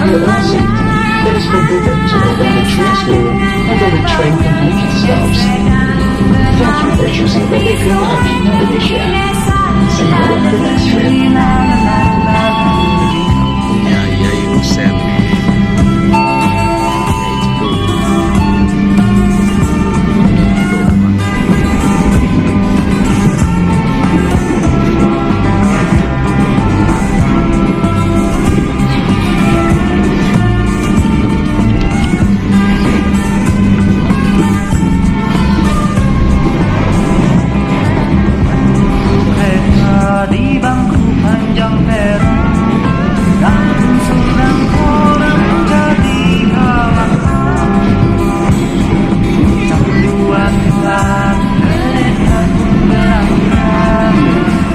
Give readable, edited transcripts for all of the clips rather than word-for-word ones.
velocity that is perpendicular when the transmitter and then the train completely stops. Thank you for choosing the Lakeland Line, Indonesia. See you on the next trip. Ya, ya, itu sen. Di bangku panjang peron, namun seorang orang jadi halangan. Dua Tuhan mereka berangkat,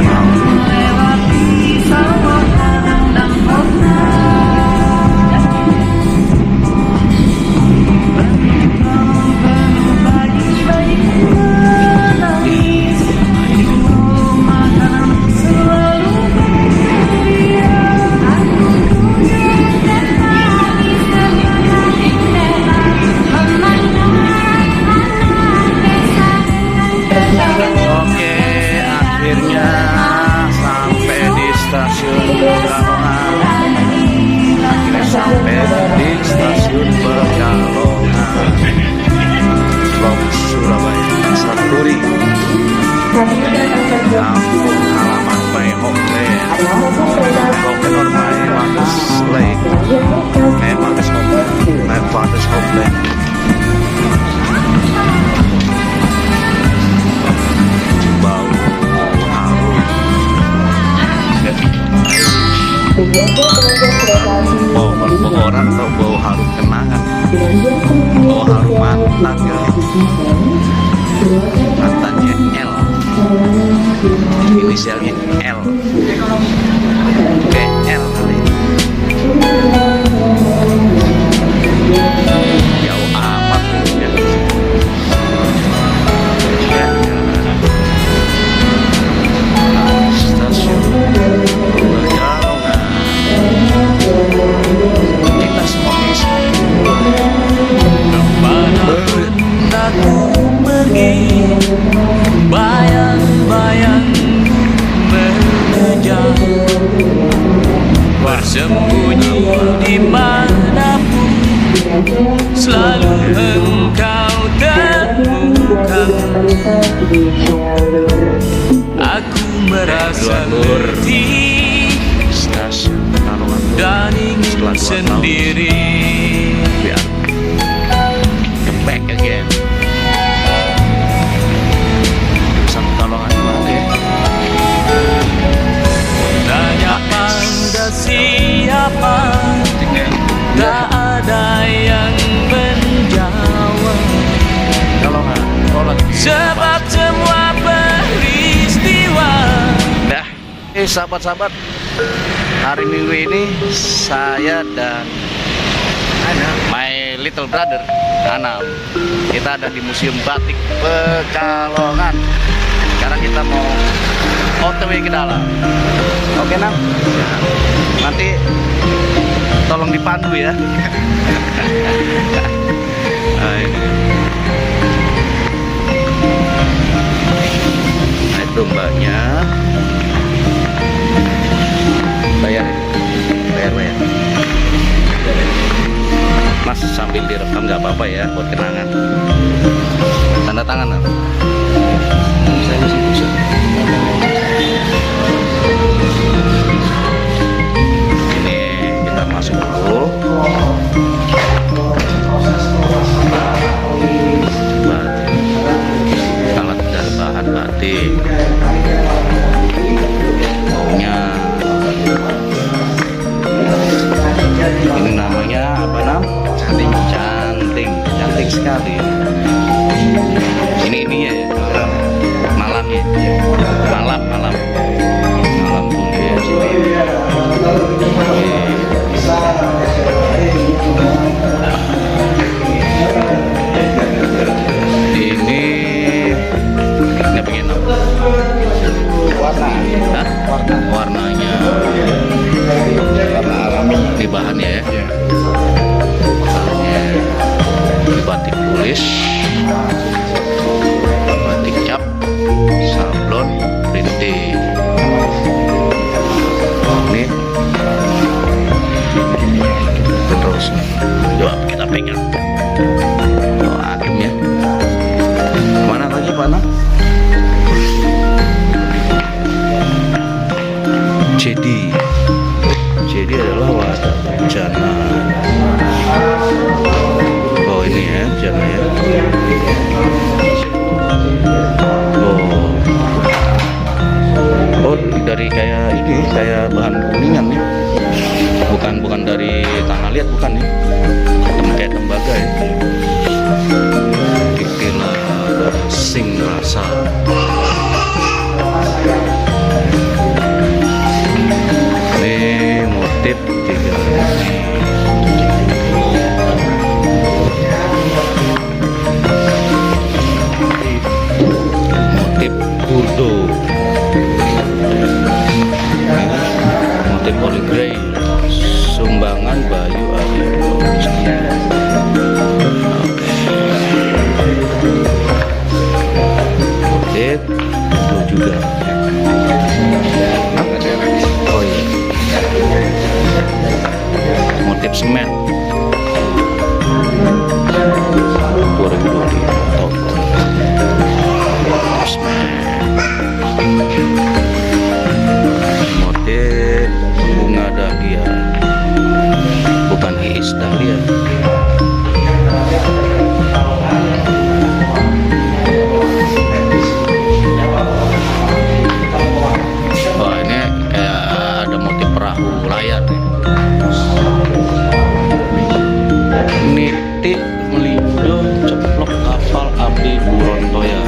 mau melewati sawah padang dan kota. Penuh bayi-bayi menangis, di rumah makanan selalu beria. Aku duduk dan nangis terbayang indah memandang anak desa dengan Oke, akhirnya sampai di stasiun Pekalongan. Akhirnya sampai di stasiun Pekalongan, Blok Surabaya, Sarturi, kampung halaman my homeland. Broken on my mother's lake, my mother's homeland, my father's homeland. Bau harum, bau orang atau bau harum kenangan, bau harum mantan kali, mantannya L, inisialnya L, kayak L kali. Jauh amat ya. Stasiun Pekalongan. Kita semua bisa. Kemanapun aku pergi, bayang-bayang mengejar, bersembunyi di manapun, selalu engkau temukan. Aku merasa letih Stasiun Pekalongan. dan ingin Setelah 2 tahun. sendiri. Biar come back again. Jurusan Pekalongan mana ya? Tanya pada siapa, tak ada yang menjawab. Pekalongan. Oh lagi. Sebab semua peristiwa. Dah. Sahabat-sahabat, hari Minggu ini saya dan my little brother Anam, kita ada di Museum Batik Pekalongan. Sekarang kita mau OTW ke dalam. Oke Nam? Nanti tolong dipandu ya. Nah, ini. Nah, itu mbaknya. Bayar ya? Bayar. Mas sambil direkam nggak apa-apa ya, buat kenangan. Tanda tangan Nam. Saya sih bisa. Ini kita masuk dulu. Batik. Alat dan bahan batik. Baunya. Ini namanya apa Nam? Cantik sekali. Ini ya, malamnya, malam dunia. Ini pengen apa? Warnanya. Warna alami. Ini bahannya ya. terjadi adalah ada bencana. Oh ini ya bencana ya. Oh dari kayak ini, kayak bahan kuningan nih. Bukan dari tanah liat, bukan nih. Kayak tembaga ya. Istilah sing rasa. Ini motif juga. Motif burdo. Motif polygrey. Sumbangan Bayu Adi. Motif itu juga. Oh iya. Motif semen 2020 top. Motif bunga dahlia, bukan hiis dahlia. Wah ini kayak ada motif perahu layar nih. Nitik melindo ceplok kapal api Burontoya.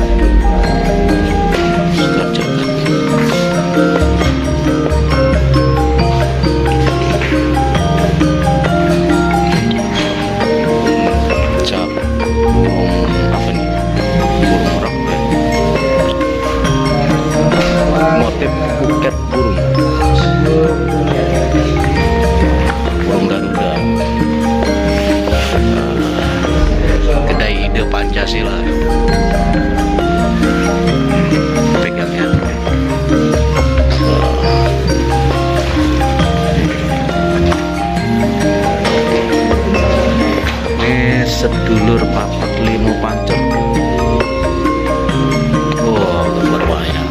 Motif buket burung Garuda. Kedai ide Pancasila. Pegang ya. Ini sedulur papat limo pancet. Wow, berbahaya.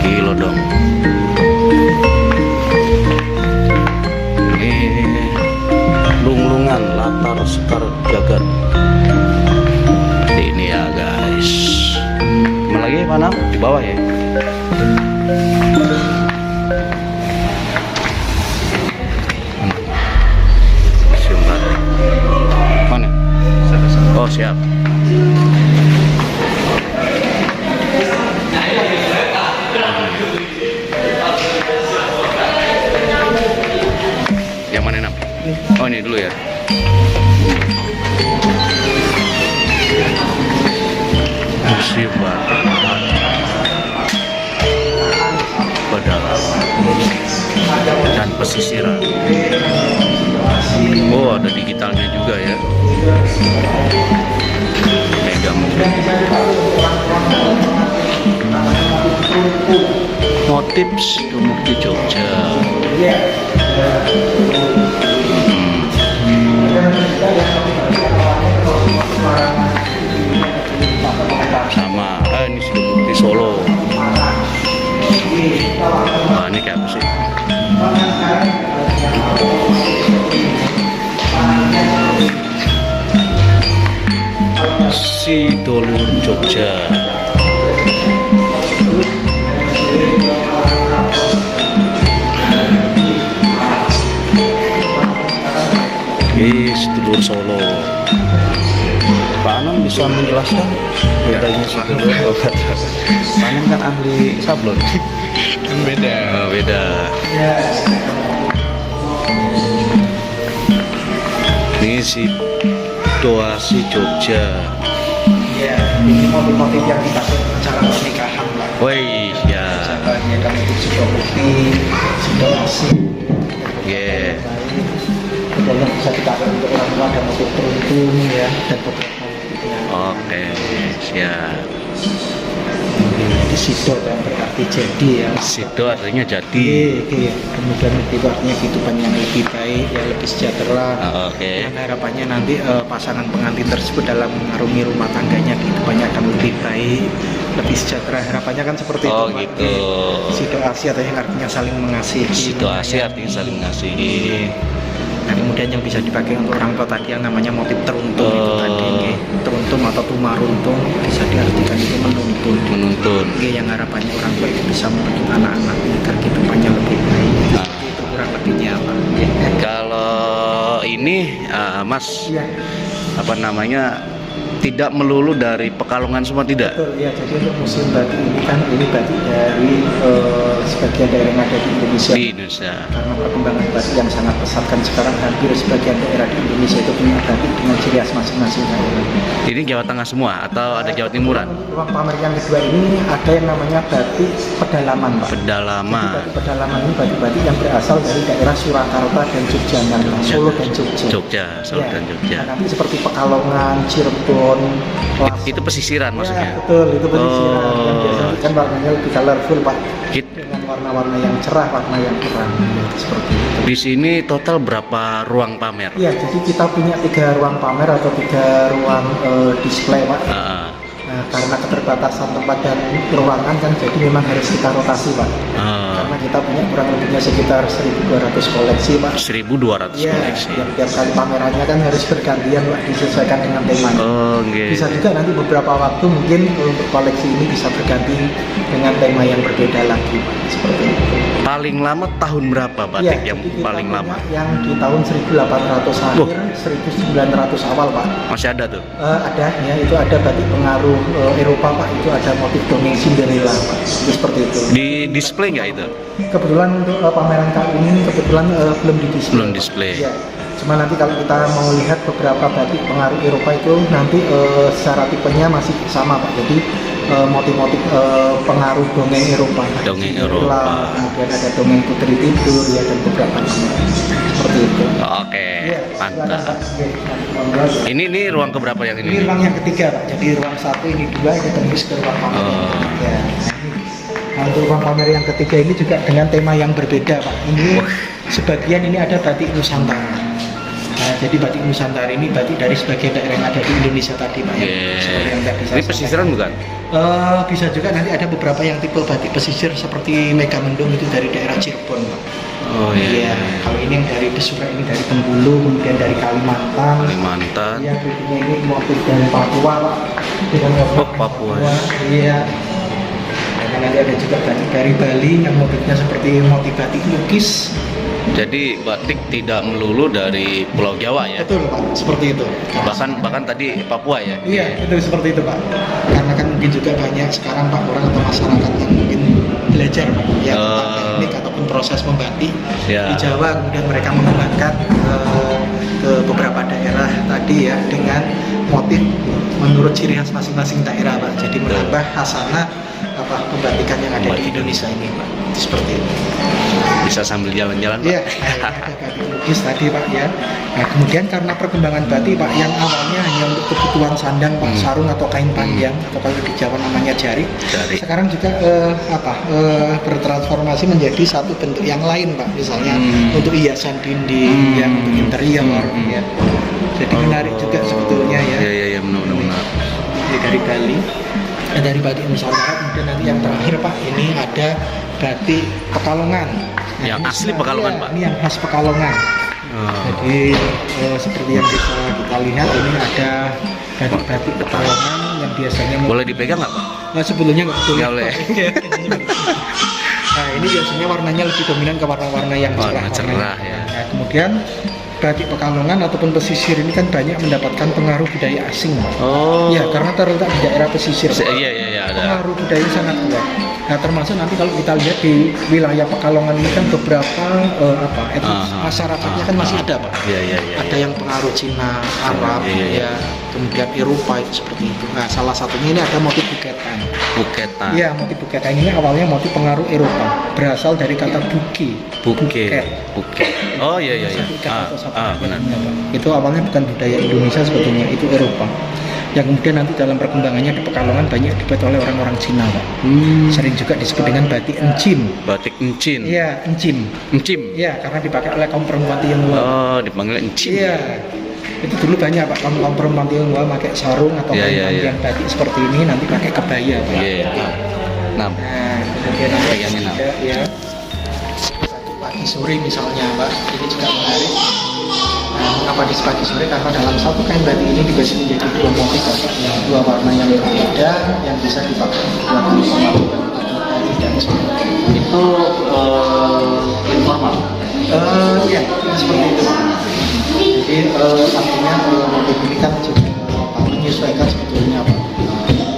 Kilo dong. Ini lunglungan latar sekar jagat. Ini ya guys. Kemana lagi mana? Di bawah ya. Mana? Oh siap. Yang mana Nam? Oh ini dulu ya. Museum Pedalaman dan pesisiran. Oh ada digitalnya juga ya. Megang. Motif Dumukti Jogja. Sama, ini Dumukti Solo. Wah ini kayak apa sih? Si Dolur Jogja. Sedulur Solo. Pak Anam bisa menjelaskan bedanya sedulur? Pak Anam kan ahli sablon. Kan beda. Oh, beda. Ini si Doasi Jogja. Ya, ini motif-motif yang dipakai acara pernikahan lah. Woi, ya. Caranya kan itu sudah putih, sudah asing. Yeah. Kemudian bisa dipakai untuk orang tua ada motif teruntung ya dan beberapa motifnya. Oke, siap. Jadi sido kan berarti jadi ya. Sido artinya jadi. Oke. Kemudian itu artinya kehidupan yang lebih baik, ya lebih sejahtera. Oke. Dan harapannya nanti pasangan pengantin tersebut dalam mengarungi rumah tangganya kehidupannya akan lebih baik, lebih sejahtera. Harapannya kan seperti itu. Oh Pak. gitu. Situasi atau yang artinya saling mengasihi. Situasi artinya saling mengasihi. Nah, kemudian yang bisa dipakai untuk orang tua tadi yang namanya motif teruntung itu tadi, nggih. Teruntung atau tumaruntung bisa diartikan itu menuntun. Menuntun. Nggih, yang harapannya orang tua itu bisa menuntun anak-anak agar kehidupannya lebih baik. Nah. Itu kurang lebihnya, Pak. Nggih. Kalau ini Mas Iya. apa namanya tidak melulu dari Pekalongan semua tidak? Betul, ya. Jadi untuk museum batik ini kan ini batik dari sebagian daerah yang ada di Indonesia. Di Indonesia. Karena perkembangan batik yang sangat pesat kan sekarang hampir sebagian daerah di Indonesia itu punya batik dengan ciri khas masing-masing. Ini Jawa Tengah semua atau ada Jawa Timuran? Ruang pamer yang kedua ini ada yang namanya batik pedalaman, Pak. Pedalaman. Jadi batik pedalaman ini batik-batik yang berasal dari daerah Surakarta dan Jogja, Solo dan Jogja. Jogja, Solo Ya. dan Jogja. Nah, nanti seperti Pekalongan, Cirebon, Lasem. Itu pesisiran maksudnya. Ya, betul, itu pesisiran. Oh. Yang biasanya kan warnanya lebih colorful, Pak. Git- Dengan warna-warna yang cerah, warna yang terang, ya, seperti itu. Di sini total berapa ruang pamer? Iya, jadi kita punya 3 ruang pamer atau 3 ruang display, Pak. Ah, Nah, karena keterbatasan tempat dan ruangan kan jadi memang harus kita rotasi, Pak. ah. Karena kita punya kurang lebihnya sekitar 1.200 koleksi, Pak. 1.200 Iya, koleksi. yang tiap kali pamerannya kan harus bergantian, Pak, disesuaikan dengan tema. Oh, nggih. Bisa juga nanti beberapa waktu mungkin untuk koleksi ini bisa berganti dengan tema yang berbeda lagi, Pak. Seperti itu. Paling lama tahun berapa batik Iya, yang jadi kita paling punya lama? Yang di tahun 1800 akhir, 1900 awal, Pak. Masih ada tuh? Ada ya, itu ada batik pengaruh Eropa, Pak. Itu ada motif dongeng Cinderella, Pak. Itu seperti itu. Di display nggak itu? Kebetulan untuk pameran kali ini kebetulan belum di display. Belum display. Ya. Cuma nanti kalau kita mau lihat beberapa batik pengaruh Eropa itu nanti secara tipenya masih sama, Pak. Jadi motif-motif pengaruh dongeng Eropa. Dongeng Cinderella, Eropa. kemudian ada dongeng Putri Tidur ya, dan beberapa nama seperti itu. Oke, Iya, mantap. silakan, Pak. Oke, monggo. Ini ruang keberapa yang Ini ini? ruang yang ketiga, Pak. Jadi ruang 1, ini 2, ini tembus ke ruang pamer. Oh. Ya, nah, untuk ruang pamer yang ketiga ini juga dengan tema yang berbeda, Pak. Ini sebagian ini ada batik Nusantara. Nah, jadi batik Nusantara ini batik dari sebagian daerah yang ada di Indonesia tadi, Pak. Ya. Seperti yang tadi saya Ini pesisiran sampaikan. bukan? Bisa juga nanti ada beberapa yang tipe batik pesisir seperti Megamendung itu dari daerah Cirebon, Pak. Oh iya. Iya, kalau ini yang dari Besura ini dari Bengkulu, kemudian dari Kalimantan. Kalimantan. Iya, berikutnya ini motif dari Papua, Pak. Dengan Oh, Papua. Iya. Dan nanti ada juga batik dari Bali yang motifnya seperti motif batik lukis. Jadi batik tidak melulu dari Pulau Jawa ya. Betul, Pak, seperti itu. Bahkan tadi Papua ya. Iya, itu seperti itu, Pak. Karena kan mungkin juga banyak sekarang, Pak, orang atau masyarakat yang mungkin belajar, Pak, ya, tentang teknik ataupun proses membatik Ya. di Jawa, kemudian mereka mengembangkan ke beberapa daerah tadi ya dengan motif menurut ciri khas masing-masing daerah, Pak. Jadi menambah hasanah pembatikan yang ada di Indonesia ini, Pak. Seperti itu. Bisa sambil jalan-jalan, Pak. Iya, ada batik lukis tadi, Pak, ya. Nah, kemudian karena perkembangan batik, Pak, yang awalnya hanya untuk kebutuhan sandang, Pak, sarung atau kain panjang atau kalau di Jawa namanya jarik. Jarik. Sekarang juga bertransformasi menjadi satu bentuk yang lain, Pak. Misalnya untuk hiasan dinding, yang untuk interior, ya. Jadi menarik juga sebetulnya ya. Iya, benar-benar. Ini dari Bali. Dari batik Nusantara, kemudian nanti yang terakhir, Pak, ini ada batik Pekalongan. Nah, Yang ini asli Pekalongan, Pak? Ini yang khas Pekalongan. Oh. Jadi seperti yang bisa kita lihat ini ada batik-batik Pekalongan yang biasanya Boleh dipegang nggak, Pak? Nah, sebelumnya nggak boleh. Nggak boleh. Nah, ini biasanya warnanya lebih dominan ke warna-warna yang cerah. Warna cerah, ya. Nah, kemudian batik Pekalongan ataupun pesisir ini kan banyak mendapatkan pengaruh budaya asing, Pak. Oh. Ya, karena terletak di daerah pesisir. Pak. Iya, ada. Pengaruh budaya sangat kuat. Nah, termasuk nanti kalau kita lihat di wilayah Pekalongan ini kan beberapa etnis masyarakatnya kan masih ada, Pak. Iya. Ada yang pengaruh Cina, Arab, Iya. ya, kemudian Eropa itu seperti itu. Nah, salah satunya ini ada motif buketan. Buketan. Iya, motif buketan ini awalnya motif pengaruh Eropa, berasal dari kata buki. Buket. Oh iya. Satu ikat atau satu ikat. Benar. Ya, Pak. Itu awalnya bukan budaya Indonesia sebetulnya, itu Eropa. yang kemudian nanti dalam perkembangannya di Pekalongan banyak dibuat oleh orang-orang Cina, Pak. Sering juga disebut dengan batik encim. Batik encim. Iya, encim. Encim. Iya, karena dipakai oleh kaum perempuan Tionghoa. Oh, dipanggil encim. Iya. Itu dulu banyak, Pak, kaum perempuan Tionghoa pakai sarung atau yang batik seperti ini, nanti pakai kebaya, Pak. Iya. Nah, kemudian ada kayaknya juga, ya. Pagi sore misalnya, Pak, ini juga menarik. Nah, mengapa di pagi sore? Karena dalam satu kain batik ini dibagi menjadi dua motif, Pak. Dua warna yang berbeda yang bisa dipakai dua kali dan sebagainya. itu informal. Iya, seperti itu. Jadi artinya motif ini kan juga menyesuaikan sebetulnya, Pak.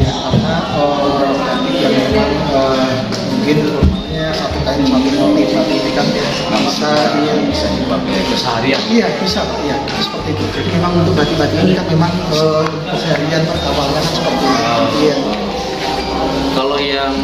Ya, karena batik yang memang mungkin normalnya satu kain satu motif, tapi ini kan bisa dipakai keseharian. Iya, bisa, Pak. Iya, seperti itu. Jadi memang untuk batik-batik ini kan memang keseharian awalnya kan seperti itu. Iya. Kalau yang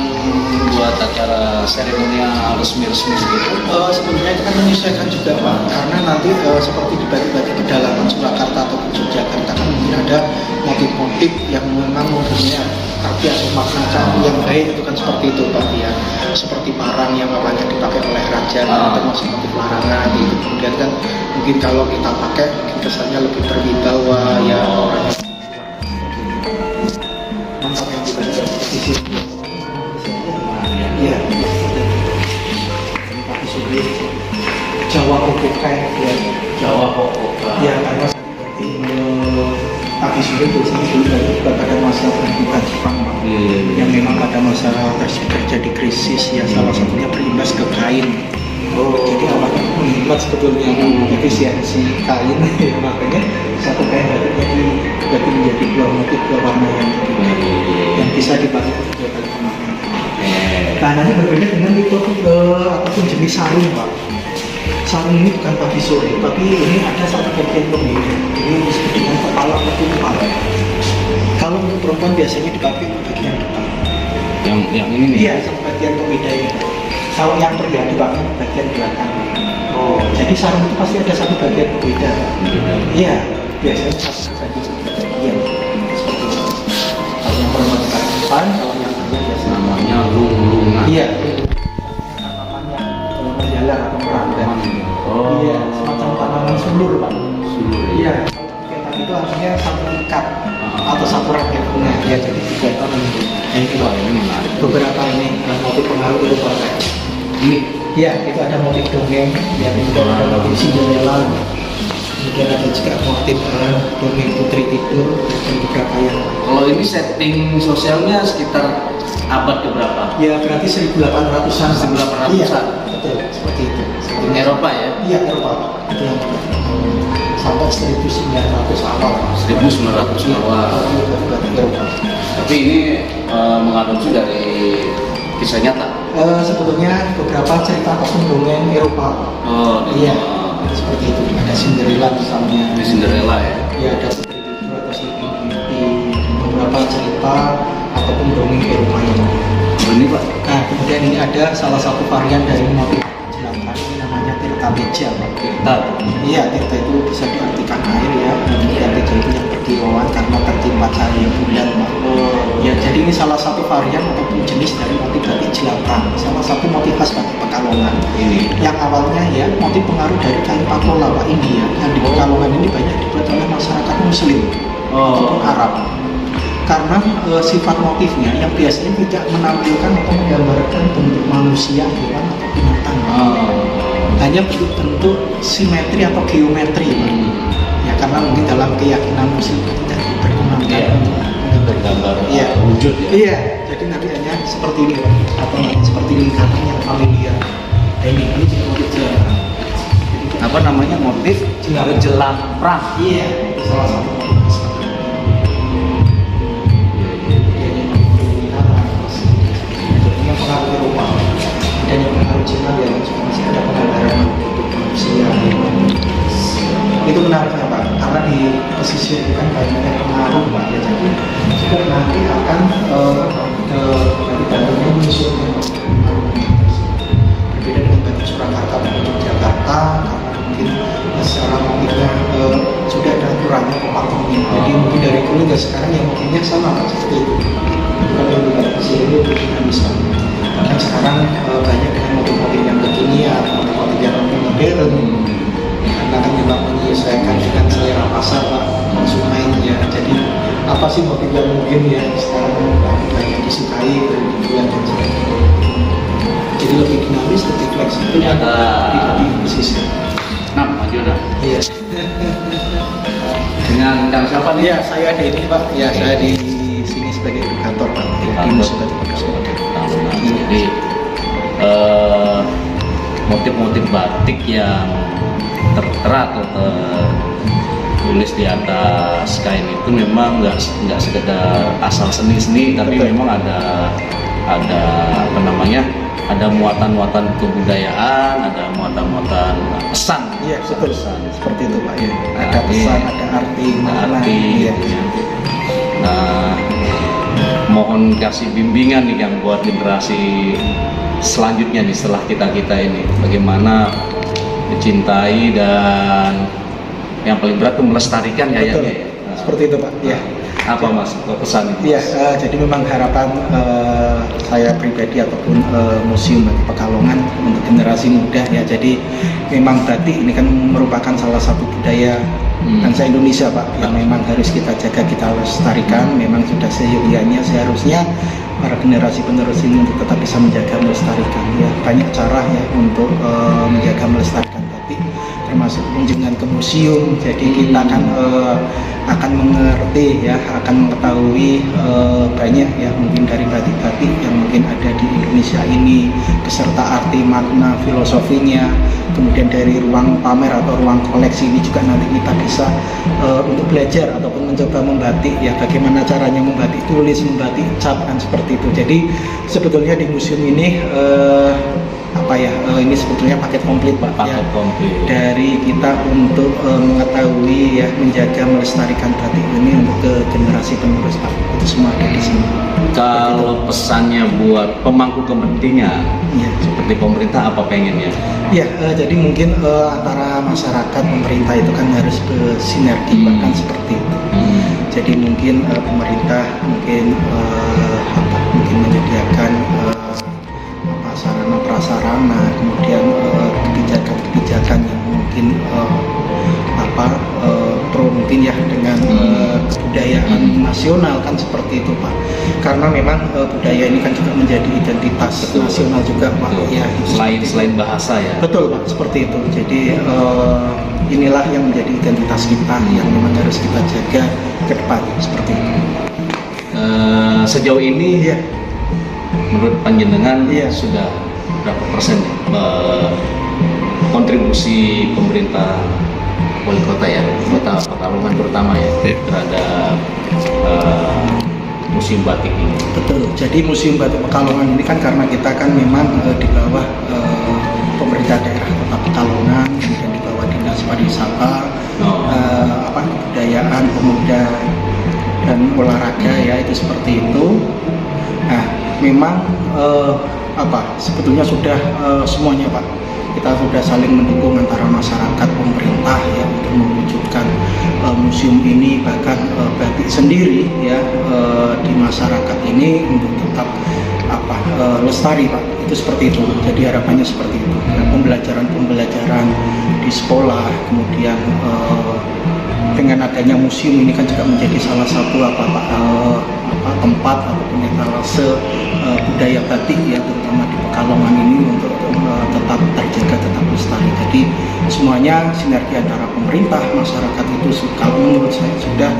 buat acara seremonial resmi-resmi gitu, sebenarnya itu kan menyesuaikan juga, Pak, karena nanti seperti di batik-batik pedalaman Surakarta atau Yogyakarta kan mungkin ada motif-motif yang memang mempunyai arti atau makna yang baik, itu kan seperti itu, Pak, ya. Seperti parang yang awalnya dipakai oleh raja, termasuk motif larangan itu, kemudian kan mungkin kalau kita pakai mungkin kesannya lebih berwibawa, ya orangnya mantap yang kita di sini. Iya, Pak Subi Jawa Kokokai, ya. Jawa Kokokai. Ya, karena Pak Subi biasanya dulu juga pada masa penerbitan Jepang, Pak. Yang memang pada masa tersebut terjadi krisis, ya salah satunya berimbas ke kain. Jadi awalnya menghemat sebetulnya efisiensi kain, ya, makanya satu kain batiknya dibagi menjadi dua motif, dua warna yang bisa dipakai untuk dua kali pemakaian. Nah, nanti berbeda dengan itu ataupun jenis sarung, Pak. Sarung ini bukan pagi sore, tapi ini ada satu bagian pembeda. Ini disebut dengan kepala ketumpal. Kalau untuk perempuan biasanya dipakai bagian depan. Yang ini nih? Iya, satu bagian pembeda ini. Kalau yang pria dipakai bagian belakang. Jadi sarung itu pasti ada satu bagian pembeda. Iya, biasanya satu bagian seperti itu. Kalau yang perempuan dipakai depan, kalau yang pria biasanya Namanya lung-lungan. iya, namanya menjalar atau merambah. Iya, semacam tanaman sulur, Pak. Sulur. Iya, ketan itu artinya satu ikat atau satu rangkaian bunga. Ya, jadi tiga tahun itu. Wah, ini menarik. Beberapa ini motif pengaruh itu, Pak. Ini Iya, itu ada motif dongeng, ya, kemudian ada motif Cinderella, kemudian ada juga motif dongeng putri tidur dan beberapa yang. kalau ini setting sosialnya sekitar abad keberapa? Ya, berarti 1800-an. 1800-an. Iya, betul, seperti itu. Eropa ya? Iya, Eropa. Itu yang sampai 1900 awal. 1900 awal. Eropa. Tapi ini mengadopsi dari kisah nyata. Sebetulnya beberapa cerita ataupun dongeng Eropa. Iya, seperti itu. Ada Cinderella misalnya. Ini Cinderella ya? Iya, ada putri tidur atau Sleeping Beauty. Beberapa cerita ataupun dongeng Eropa yang Ini Pak? Nah, kemudian ini ada salah satu varian dari motif jelantah, ini namanya tirta beja, Pak. Tirta? Iya, tirta itu bisa diartikan air, ya. Kemudian beja itu yang berkilauan karena tertimpa cahaya bulan, Pak. Ya, jadi ini salah satu varian ataupun jenis dari motif batik jelantah. Salah satu motif khas batik Pekalongan. Ini? Yang awalnya ya motif pengaruh dari kain patola, Pak, India. Yang di Pekalongan ini banyak dibuat oleh masyarakat Muslim ataupun Arab. Karena sifat motifnya yang biasanya tidak menampilkan atau menggambarkan bentuk manusia, hewan atau binatang, hanya bentuk simetri atau geometri, Pak. Ya, karena mungkin dalam keyakinan Muslim tidak diperkenankan Bergambar iya, wujud ya? Iya, jadi nanti hanya seperti ini, Pak, atau nanti seperti lingkaran yang familiar. Ini juga motif jelantah. Apa namanya? Motif jelamprang. Iya, itu salah satu motif. Pengaruh Eropa dan yang pengaruh Cina, ya, masih ada penggambaran bentuk manusia. Itu menariknya, Pak, karena di pesisir itu kan banyak yang pengaruh, Pak, ya, jadi juga nanti akan dari Bandungnya menyusulkan berbeda dengan batik Surakarta dan Yogyakarta, karena mungkin secara motifnya sudah ada aturannya, jadi mungkin dari dulu nggak sekarang yang motifnya sama Pak, seperti itu. Bukan yang dibatasi ini untuk dinamis Pak. Bahkan sekarang banyak dengan motif-motif yang kekinian, motif-motif yang lebih modern. Karena kan memang menyesuaikan dengan selera pasar Pak, konsumen ya. Jadi apa sih motif yang mungkin ya sekarang banyak disukai dan dijual dan sebagainya. Jadi lebih dinamis, lebih fleksibel, tidak diposisikan. Nah, maju dah. Iya. Dengan Kang siapa nih? Iya, saya ada ini Pak. Ya, saya di sini sebagai edukator Pak. Di museum batik Pekalongan. Jadi motif-motif batik yang tertera atau tertulis di atas kain itu memang nggak sekedar asal seni-seni, tapi Betul. memang ada apa namanya, ada muatan-muatan kebudayaan, ada muatan-muatan pesan. Iya, betul. Pesan. Seperti itu Pak ya. Ada Nah, pesan, ada arti, makna. arti Iya. gitu ya. Nah, mohon kasih bimbingan nih yang buat generasi selanjutnya nih setelah kita ini, bagaimana mencintai dan yang paling berat itu melestarikan Betul. kayaknya ya. Seperti itu Pak. Ya. Apa Mas pesan itu? Iya, jadi memang harapan saya pribadi ataupun Museum Batik Pekalongan untuk generasi muda ya. Jadi memang batik ini kan merupakan salah satu budaya bangsa Indonesia Pak, yang memang harus kita jaga, kita lestarikan. Memang sudah seyogianya seharusnya para generasi penerus ini untuk tetap bisa menjaga melestarikan ya. Banyak cara ya untuk menjaga melestarikan batik, termasuk kunjungan ke museum. Jadi kita akan mengerti ya, akan mengetahui banyak ya mungkin dari batik-batik yang mungkin ada di Indonesia ini, beserta arti, makna, filosofinya. Kemudian dari ruang pamer atau ruang koleksi ini juga nanti kita bisa untuk belajar ataupun mencoba membatik ya, bagaimana caranya membatik tulis, membatik cap kan seperti itu. Jadi sebetulnya di museum ini ini sebetulnya paket komplit Pak. Paket komplit. Dari kita untuk mengetahui ya, menjaga melestarikan batik ini untuk ke generasi penerus Pak. Itu semua ada di sini. Kalau pesannya buat pemangku kepentingan Iya. seperti pemerintah apa pengennya? Ya, jadi mungkin antara masyarakat, pemerintah itu kan harus bersinergi bahkan seperti itu. Jadi mungkin pemerintah mungkin mungkin menyediakan sarana prasarana, kemudian kebijakan-kebijakan yang mungkin pro mungkin ya dengan kebudayaan nasional kan seperti itu Pak. Karena memang budaya ini kan juga menjadi identitas nasional juga Pak. Ya, Selain bahasa ya. betul Pak, seperti itu. Jadi inilah yang menjadi identitas kita yang memang harus kita jaga ke depan seperti itu. Sejauh ini Iya. menurut panjenengan Iya. sudah berapa persen kontribusi pemerintah wali kota ya, kota Pekalongan terutama ya, terhadap museum batik ini? Betul. Jadi Museum Batik Pekalongan ini kan karena kita kan memang di bawah pemerintah daerah Kota Pekalongan, kemudian di bawah Dinas Pariwisata, kebudayaan, pemuda dan olahraga ya, itu seperti itu. Nah, memang sebetulnya sudah semuanya Pak. Kita sudah saling mendukung antara masyarakat, pemerintah ya untuk mewujudkan museum ini, bahkan batik sendiri ya di masyarakat ini untuk tetap lestari Pak. Itu seperti itu. Jadi harapannya seperti itu. Ya, pembelajaran di sekolah, kemudian dengan adanya museum ini kan juga menjadi salah satu tempat ataupun etalase budaya batik ya, terutama di Pekalongan ini untuk tetap terjaga, tetap lestari. Jadi semuanya sinergi antara pemerintah, masyarakat itu kalau menurut saya sudah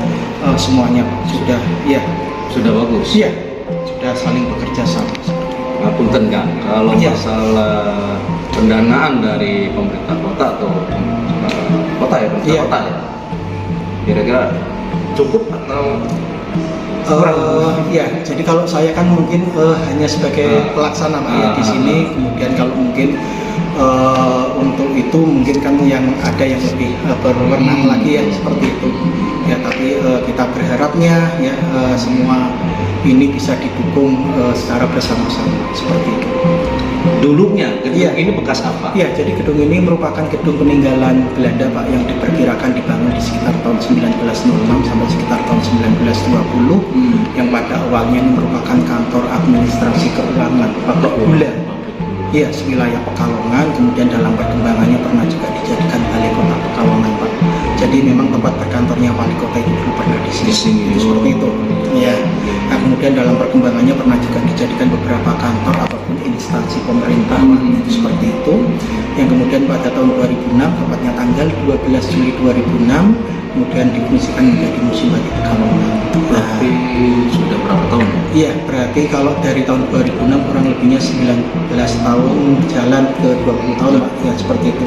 semuanya Sudah bagus. Iya, sudah saling bekerja sama. Ngapunten Kang, kalau Iya. masalah pendanaan dari pemerintah kota atau kota ya, pemerintah Iya. kota ya, kira-kira cukup atau Ya, jadi kalau saya kan mungkin hanya sebagai pelaksana Pak ya di sini. Kemudian kalau mungkin untuk itu mungkin kan yang ada yang lebih berwenang lagi ya seperti itu. Ya, tapi kita berharapnya ya semua ini bisa didukung secara bersama-sama seperti itu. Dulunya gedung Iya. ini bekas apa? Iya, jadi gedung ini merupakan gedung peninggalan Belanda Pak yang diperkirakan dibangun di sekitar tahun 1906 sampai sekitar tahun 1920 yang pada awalnya ini merupakan kantor administrasi keuangan pabrik gula. Iya, wilayah Pekalongan, kemudian dalam perkembangannya pernah juga dijadikan balai kota Pekalongan Pak. Jadi memang tempat berkantornya wali kota itu dulu pernah di sini. Seperti itu. Ya. Nah, kemudian dalam perkembangannya pernah juga dijadikan beberapa kantor ataupun instansi pemerintah Pak. Seperti itu. Yang kemudian pada tahun 2006, tepatnya tanggal 12 Juli 2006, kemudian difungsikan menjadi Museum Batik Pekalongan. Tapi sudah berapa tahun? Iya, berarti kalau dari tahun 2006 kurang lebihnya 19 tahun jalan ke 20 tahun Pak, ya seperti itu.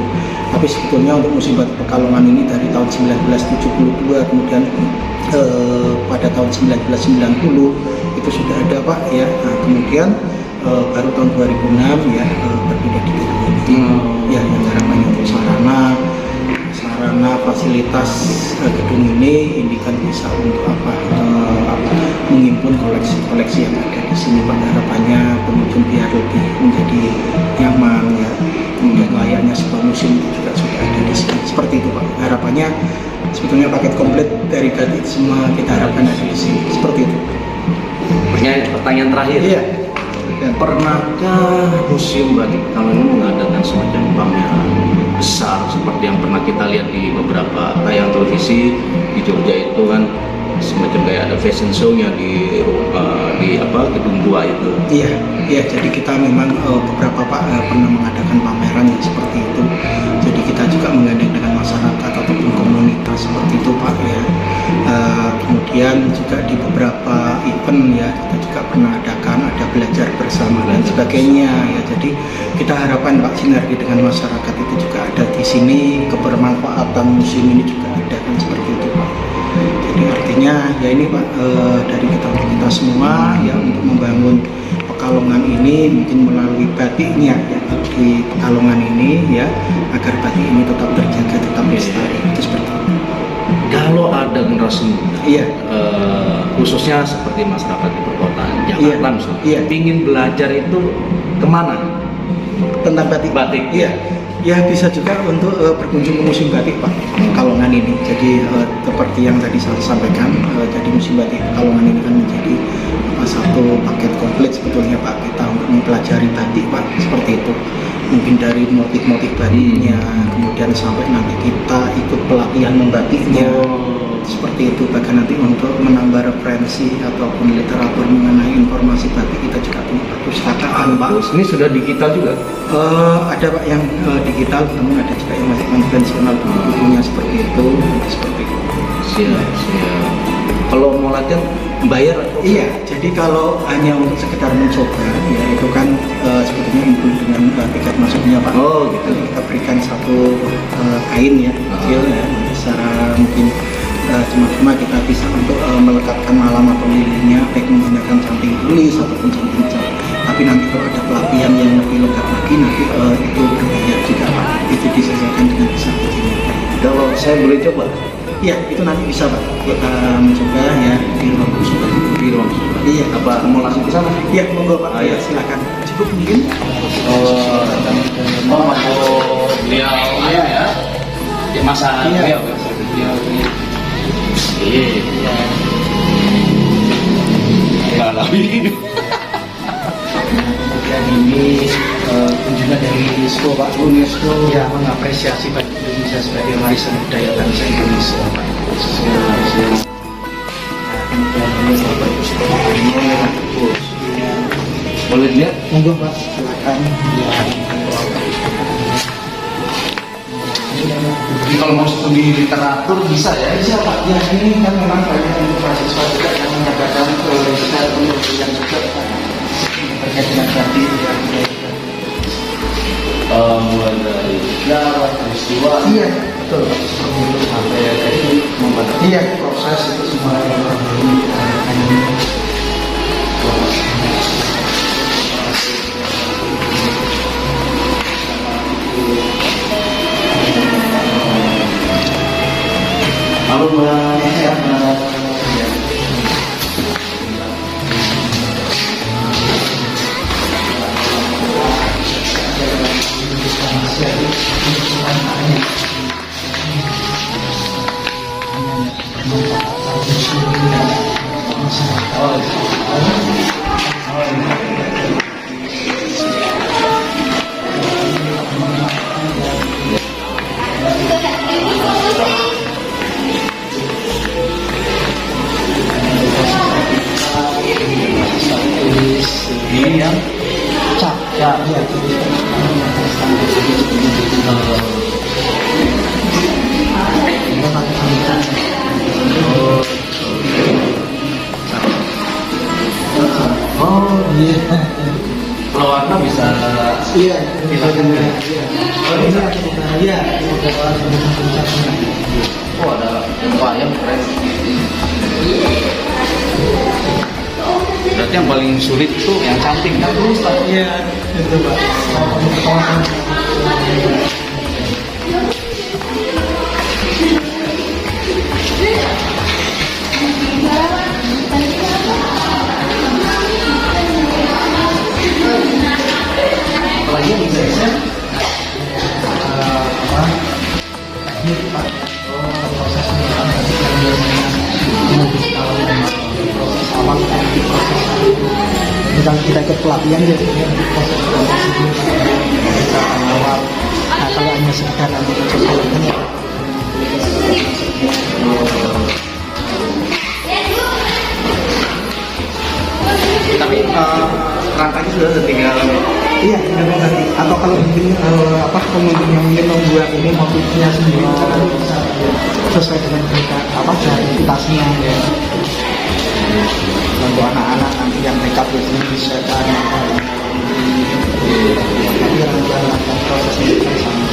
Tapi sebetulnya untuk Museum Batik Pekalongan ini dari tahun 1972 kemudian pada tahun 1990 itu sudah ada Pak ya. Nah, kemudian baru tahun 2006 ya berpindah di gedung ini. Ya, yang harapannya untuk sarana fasilitas gedung ini kan bisa untuk menghimpun koleksi-koleksi yang ada di sini Pak. Harapannya pengunjung biar lebih menjadi nyaman ya, kemudian layaknya sebuah museum itu juga sudah ada di sini. Seperti itu Pak. Harapannya sebetulnya paket komplit dari batik semua kita harapkan ada di sini. Seperti itu. Pertanyaan terakhir. Iya. Pernahkah Museum Batik Pekalongan ini mengadakan semacam pameran besar seperti yang pernah kita lihat di beberapa tayangan televisi di Jogja itu kan, semacam kayak ada fashion show-nya di gedung 2 itu? Iya, jadi kita memang beberapa Pak pernah mengadakan pameran yang seperti itu. Jadi kita juga menggandeng dengan masyarakat ataupun komunitas seperti itu Pak ya. Kemudian juga di beberapa event ya kita juga pernah adakan, ada belajar bersama dan sebagainya ya. Jadi kita harapkan Pak sinergi dengan masyarakat itu juga ada di sini, kebermanfaatan museum ini juga ada kan seperti itu Pak. Jadi artinya ya ini Pak dari kita semua ya untuk membangun Pekalongan ini mungkin melalui batiknya ya di Pekalongan ini ya agar batik ini tetap terjaga, tetap lestari itu seperti itu. Kalau ada generasi muda, Iya. khususnya seperti masyarakat di perkotaan Jakarta Iya. misalnya, Iya. ingin belajar itu kemana? Tentang batik. Batik. Iya. Ya bisa juga untuk berkunjung ke Museum Batik Pak Pekalongan ini. Jadi seperti yang tadi saya sampaikan, jadi Museum Batik Pekalongan ini kan menjadi satu paket komplit sebetulnya Pak kita untuk mempelajari batik Pak seperti itu. Mungkin dari motif-motif batiknya, kemudian sampai nanti kita ikut pelatihan membatiknya. Seperti itu, bahkan nanti untuk menambah referensi ataupun literatur mengenai informasi batik kita juga punya perpustakaan Pak. Ini sudah digital juga? Ada Pak yang digital, namun ada juga yang masih konvensional bukunya seperti itu. Siap. Kalau mau latihan bayar atau? Iya, jadi kalau hanya untuk sekedar mencoba, ya itu kan sebetulnya include dengan tiket masuknya Pak. Oh gitu. Jadi kita berikan satu kain ya, kecil ya, secara mungkin cuma kita bisa untuk melekatkan malam atau lilingnya, baik menggunakan canting tulis ataupun canting cat. Tapi nanti kalau ada pelatihan yang lebih lengkap lagi, nanti itu berbayar juga Pak. Itu disesuaikan dengan pesertanya. Kalau saya boleh coba? Iya, itu nanti bisa Pak. Kita mencoba ya di ruang khusus. Di ruang. Iya. Apa mau langsung ke sana? Iya, monggo Pak. Ayo. Ya, silakan. Cukup mungkin. Mau beliau ya? Di masa Iya. beliau. Iya. Enggak lebih. Dan ini kunjungan dari UNESCO Pak. UNESCO yang mengapresiasi batik Indonesia sebagai warisan budaya bangsa Indonesia Pak. Kemudian ini perpustakaannya bagus. Boleh lihat? Monggo Pak, silakan. Jadi kalau mau studi literatur bisa ya? Bisa Pak, ya ini kan memang banyak untuk mahasiswa juga yang mengadakan kita penelitian juga Pak. Terkait dengan batik yang Mulai dari sejarah, peristiwa. iya betul seperti itu sampai dari membuat iya proses itu semua yang ini kita harapkan ini Halo Mbak, ya Mbak. apa bisa Iya, dilakukan. Oh, ini ada beberapa ya, beberapa Oh ada wayang keren. Berarti yang paling sulit itu yang samping kan terus lah. Iya, itu Pak. Apalagi yang bisa Ini Pak, proses proses awal proses misalnya kita ikut pelatihan jadi proses awal. Nah kalau hanya sekedar nanti pelatihan ya tapi rangkanya sudah tinggal. iya benar nanti atau kalau mungkin pengunjung yang ingin membuat ini motifnya sendiri kan bisa sesuai dengan mereka kreativitasnya ya. Untuk anak-anak nanti yang mereka biasanya bisa kan nanti rangkaian prosesnya itu sama.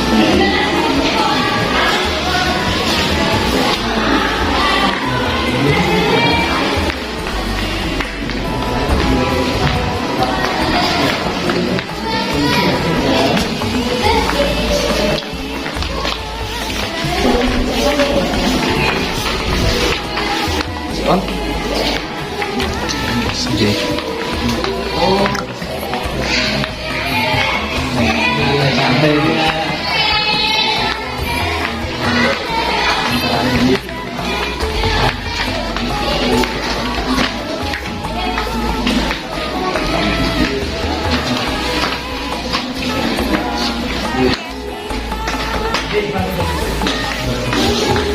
On.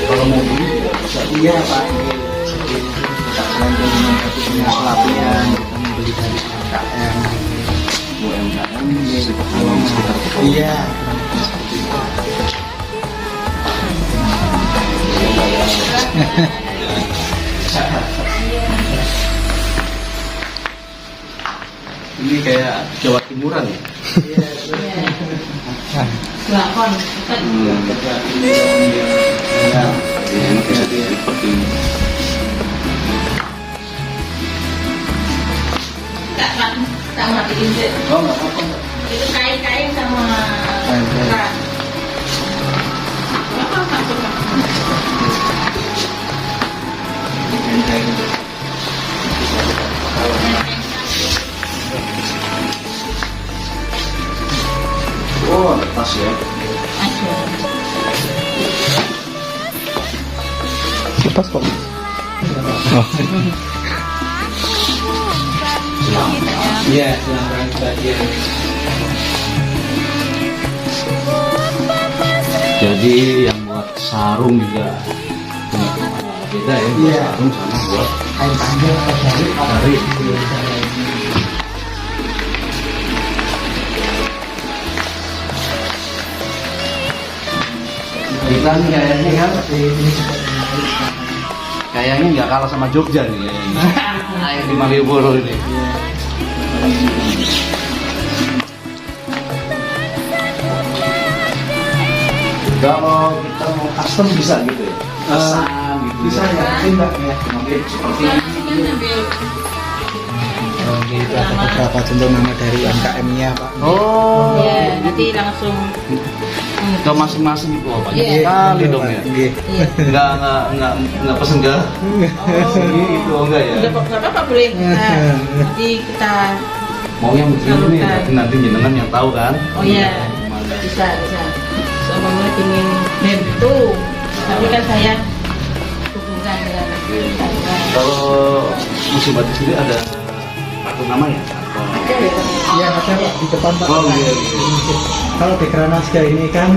Kalau mau beli Iya Pak. Selain dengan punya pelatihan, kita membeli dari UMKM. UMKM kalau sekitar Iya. ini kayak Jawa Timuran ya. Lakon. Ini bisa seperti ini. Tak matiin deh. Oh nggak apa-apa. Itu kain-kain sama keran. Oh ada tas ya. Pas kok. Iya, silakan bagian. Jadi yang buat sarung juga beda ya. Buat Iya. sarung sama buat Kain panjang atau dari kita nih kayaknya kan ini kayaknya nggak kalah sama Jogja nih kayaknya. Yang di Malioboro ini. Kalau kita mau custom bisa gitu ya? Pesan gitu. bisa ya, mungkin Mbak ya. Mungkin seperti Itu ada beberapa contoh nama dari UMKM-nya Pak. oh, Ya, nanti langsung. ke masing-masing itu apa? Iya. Kali dong ya. Iya. Iya. Nggak pesen ke sini gitu enggak ya? Udah nggak apa-apa boleh. Nah, nanti kita. Mau yang begini nih, berarti nanti jenengan yang tahu kan? Oh iya, bisa. Semuanya ingin bantu, tapi kan saya hubungan dengan saya. Kalau musim batik sendiri ada kartu nama ya? Iya ada Pak di depan Pak. Oh iya. Kalau di Kranasga ini kan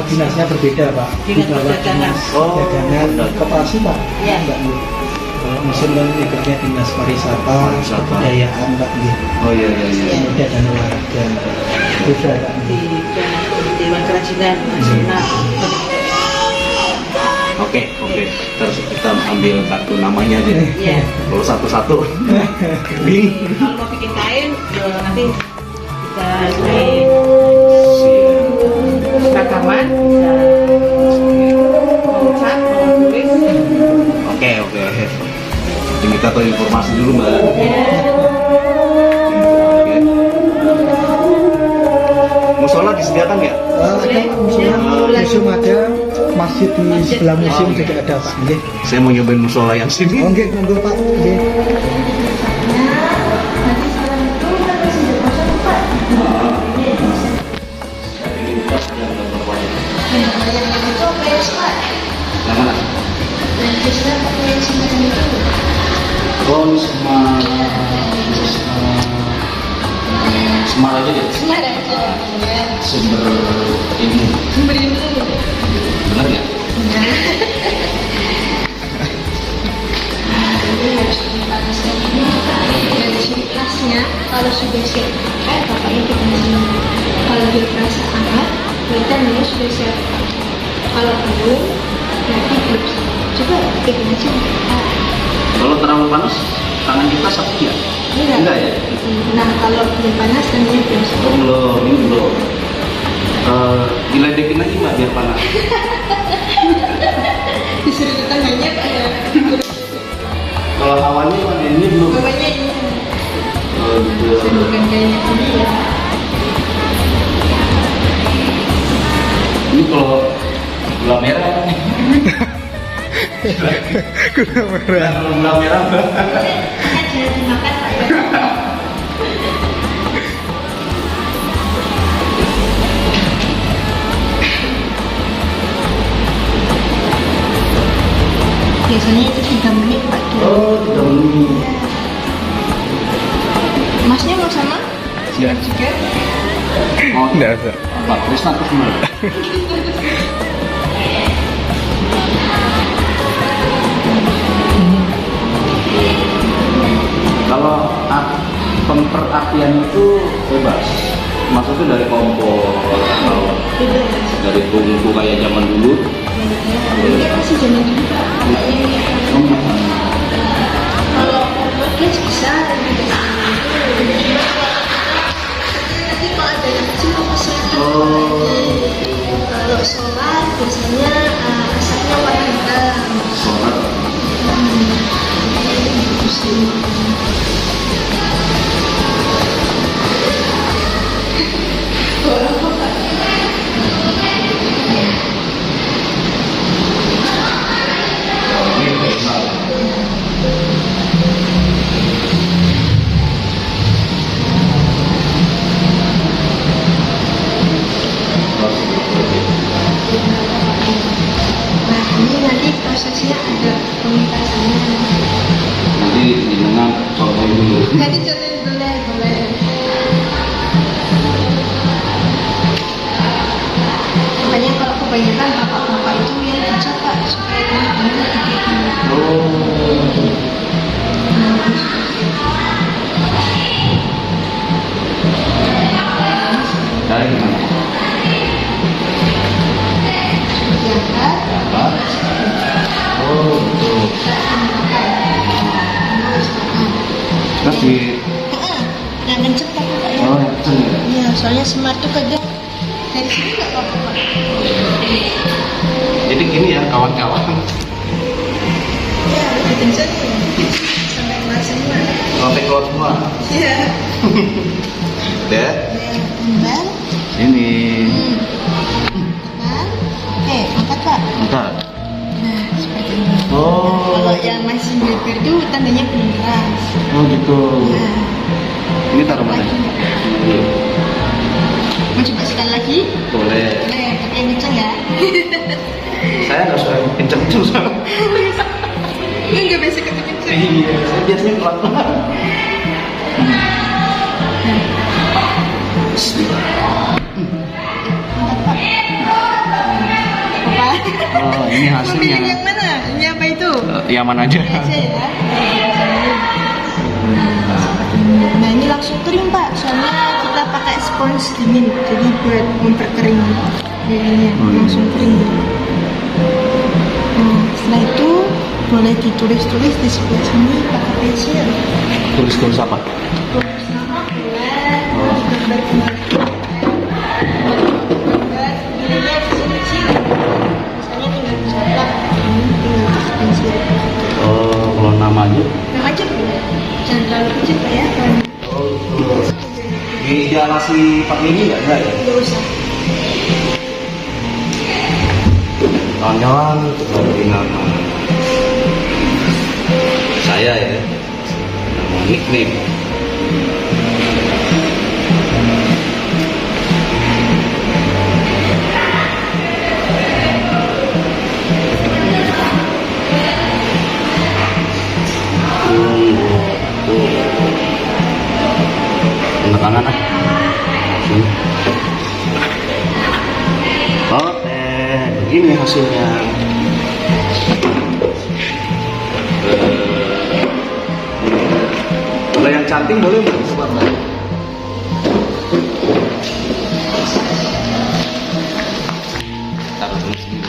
dinasnya berbeda Pak. Di Dinas bawah perdagangan. dinas Oh, perdagangan perdagangan. koperasi Pak. Iya. Mbak Bu. Kalau musim kan ikutnya dinas pariwisata, Pariwisata. kebudayaan Pak. Oh iya. Pemuda dan olahraga. Beda Pak. Di Dewan Kerajinan Nasional. Oke. Terus kita ambil kartu namanya aja. Iya. Kalau satu-satu. Bingung. Kalau mau bikin kain, nanti kita rekaman, bisa mau chat, mau tulis. Oke. Jadi kita tahu informasi dulu Mbak. Oke. Musola disediakan nggak? Ada museum ada, masjid di sebelah museum juga ada Pak. Nggih. Saya mau nyobain musola yang sini. Oh, nggih, monggo Pak. Nggih. Yang mana? Oh, ini Semar aja deh. Sumber ilmu. Benar nggak? Khasnya kalau sudah siap pakai bapaknya kita nanya kalau dia terasa hangat kita nanya sudah siap pakai. Kalau belum nanti belum siap. Coba bikin aja. Kalau terlalu panas, tangan kita sakit ya? Enggak ya? Nah kalau belum panas tangannya belum siap. Oh, belum, ini belum. Diledekin aja Mbak biar panas. Disuruh tangannya Pak ya. Kalau hawannya mana ini belum? Bapaknya ini Oh, gitu. bukan kayaknya dia. Ini kalau gula merah nih. Gula merah. Kalau gula merah Mbak. Aja dimakan Pak ya. Biasanya itu 3 menit Pak. Oh, 3 menit. Masnya mau sama? Siap. Juga? Oh, Enggak ada. Pak Krisna terus Mbak. Kalau pemperapian itu bebas, maksudnya dari kompor atau dari tungku kayak zaman dulu. Ini masih zaman dulu Pak. Kalau gas bisa nanti kalau ada yang kecil apa sih? Kalau solar biasanya asapnya warna hitam. Sholat. Nah ini nanti prosesnya ada pementasannya. Nanti jenengan contohin dulu. Nanti contohin boleh. Makanya kalau kebanyakan bapak-bapak itu yang baca Pak supaya teman-teman tidak Dari gimana? diangkat. Apa? Oh, betul. Terus di Yang kenceng tapi Pak ya. oh, yang kecil ya? Iya, soalnya smart tuh kadang dari sini nggak apa-apa Pak. Jadi gini ya kawan-kawan. Iya, lebih kenceng sampai kelas semua. Sampai keluar semua. Iya. Dek, Kembal, ini. tekan. Oke, angkat Pak. Bentar. Nah, seperti ini. Oh. Kalau yang masih berbeda itu tandanya belum keras. Oh gitu. Nah, Ini taruh mana? mau coba sekali lagi? Boleh. Boleh, tapi yang kenceng ya. Saya nggak suka kenceng-kenceng sama. Enggak biasa kenceng-kenceng. Iya, saya biasanya pelan-pelan. Oh, ini hasilnya. Mau pilih yang mana? Ini apa itu? Yang mana aja? Ini aja ya. Nah ini langsung kering Pak, soalnya kita pakai spons dingin, jadi buat memperkering ininya, langsung kering. Nah, setelah itu boleh ditulis-tulis di sebelah sini pakai pensil. Tulis-tulis apa? Tulis nama, bulan, Dilihat kecil-kecil, misalnya tinggal dicetak, tinggal pensil. Oh, kalau namanya? Nah aja boleh, jangan terlalu kecil kelihatan. Dialasi pakai ini nggak ada ya? Nggak usah. Kawan-kawan seperti nama saya ya, nama nickname. Tanda tangan ah. Oke, begini hasilnya. Kalau yang cantik boleh nggak? Taruh dulu sini.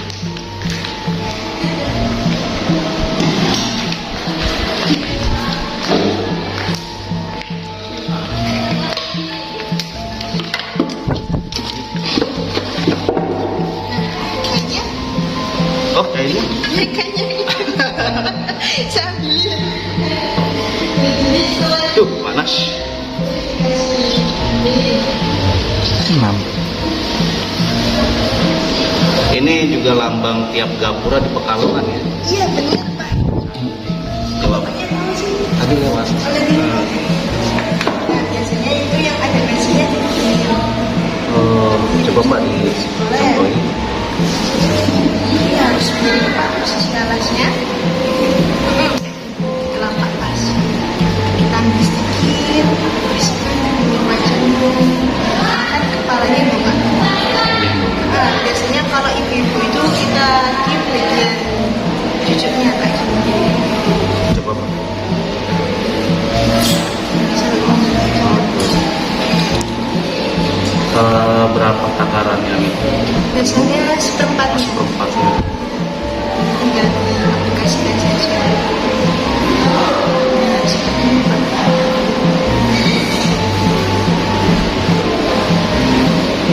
Kayaknya, Oke, ini. kayaknya. Saya ambil. Tuh, panas. 6. Ini juga lambang tiap gapura di Pekalongan ya. Iya benar Pak. Coba Bapaknya tahu sih. tadi lewat. Kalau di biasanya itu yang ada versinya ini. Oh, coba Mbak di contohin. Ini harus beli Pak posisi alasnya. Telapak pas. Kita ambil sedikit, habiskan macam kan kepalanya bukan. Biasanya kalau ibu-ibu itu kita tiup bagian cucuknya kayak gini. Coba Mbak. Berapa takarannya nih? Biasanya seperempat Seperempatnya. tinggal diaplikasikan saja. Nah, seperempat.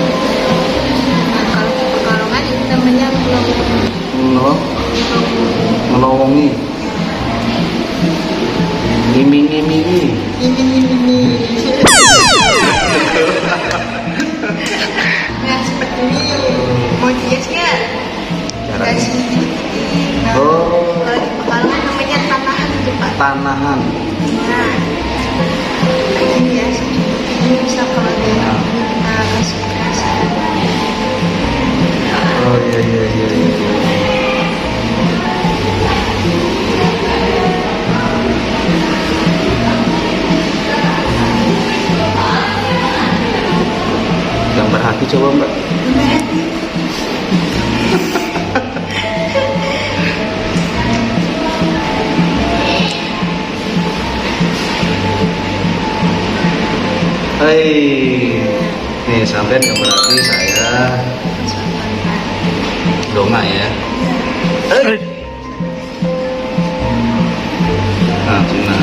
Nah, kalau di Pekalongan ini namanya Melowongi. Iming-imingi. ini. Nah, seperti ini. Mau dihias nggak? Caranya. Kasih titik-titik. Nah, Oh. kalau di Pekalongan namanya tanahan itu Pak. Tanahan. Nah, kayak gini ya. Ini bisa kalau ada yang ini kita kasih kerasa. Oh iya. Gambar hati coba Mbak. Hai, nih sampai gambar hati saya. Dongak ya. Nah, cina.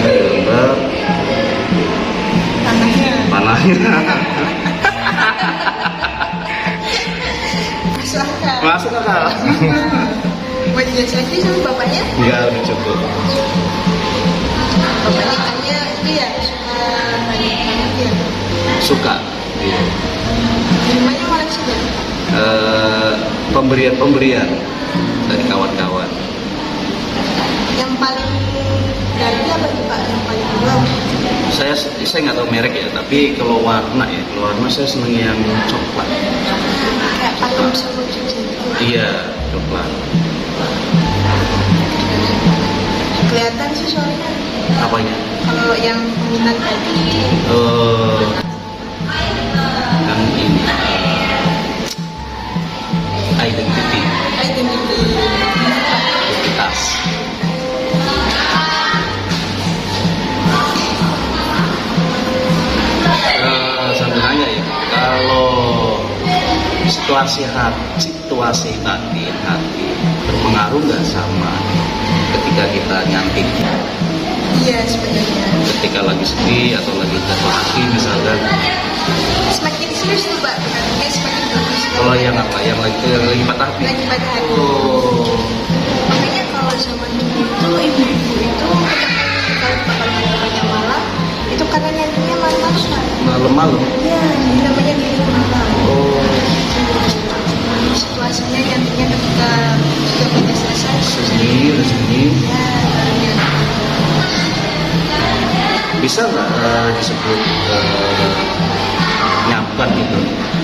Gambar panahnya. Masuk akal. Buat hias lagi sama bapaknya? Enggak, udah cukup. Bapaknya kayaknya itu ya suka banyak banget ya. Suka. Iya. Minumannya koleksi ya? Pemberian dari kawan-kawan. Yang paling dari apa tuh Pak? Yang paling wow. Saya nggak tahu merek ya, tapi kalau warna saya seneng yang coklat. Kayak pakem suruh cuci. Iya, coklat. Kelihatan sih soalnya. Apanya? Kalau yang peminat tadi. Yang ini identity, identitas. Sambil nanya ya, kalau situasi batin hati berpengaruh nggak sama ketika kita nyantik? Iya sebenarnya. Ketika lagi sedih atau lagi jatuh hati misalkan? Semakin serius tuh Pak, dia semakin bagus. Kalau yang apa? Yang lagi patah hati? Lagi pada hati. Oh. Makanya kalau zaman dulu itu ibu-ibu itu kalau bakal namanya malam itu karena nyanyinya malam Pak. Malam-malam? Iya, jadi namanya diri malam. Oh. Situasinya nyanyinya ketika sudah pada selesai. Sunyi, udah sunyi. Ya, baru nyanyi. Bisa nggak disebut nyampan gitu?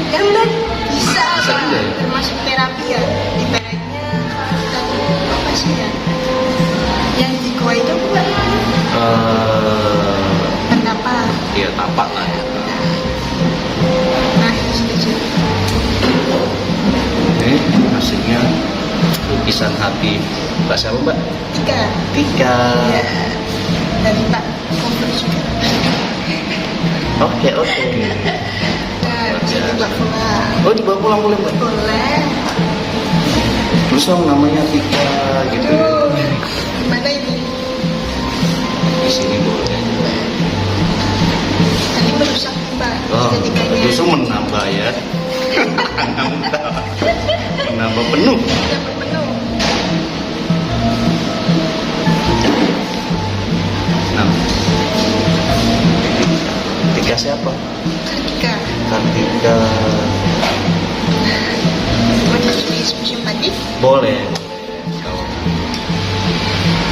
Gambar bisa, Bisa Pak. juga ya? Termasuk terapi ya. Ibaratnya dan apa sih ya? Yang di gua itu bukan pendapat. Ya tapak lah ya. Nah, itu setuju. Ini hasilnya lukisan hati Mbak siapa Mbak? Tiga. Tika. Ya. Dari Pak Kompor juga. Oke. Nah, bisa dibawa pulang. Oh dibawa pulang boleh Mbak? Boleh. Terus dong namanya Tika gitu. Aduh, gimana ini? Di sini boleh. Tadi merusak nih, Pak. Oh, Ketikanya. justru menambah ya. Menambah penuh. Dapat penuh. Nah, Tika siapa? Ketika Kartika. mau di museum batik, Boleh. Kalau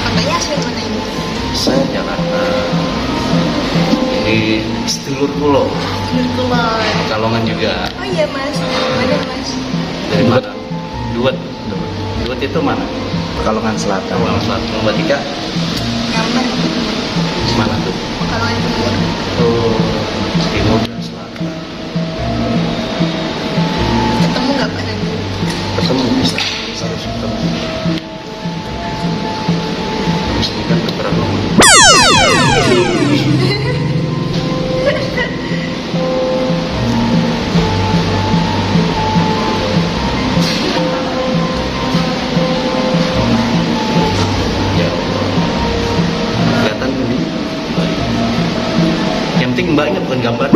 katanya asli mana ini? saya Jakarta. Ini sedulur pulau. Keluar. Kalongan juga. Oh iya Mas, mana Mas? Dari mana? Duet itu mana? Pekalongan Selatan. Kalongan Selatan. Mbak Tika Gambar. mana tuh? Kalau yang timur. Oh, timur dan selatan. Ketemu nggak Pak nanti? Ketemu bisa. Harus ketemu. Habis ini kan beberapa ya Allah. Kelihatan ini. Yang penting mbaknya bukan gambar.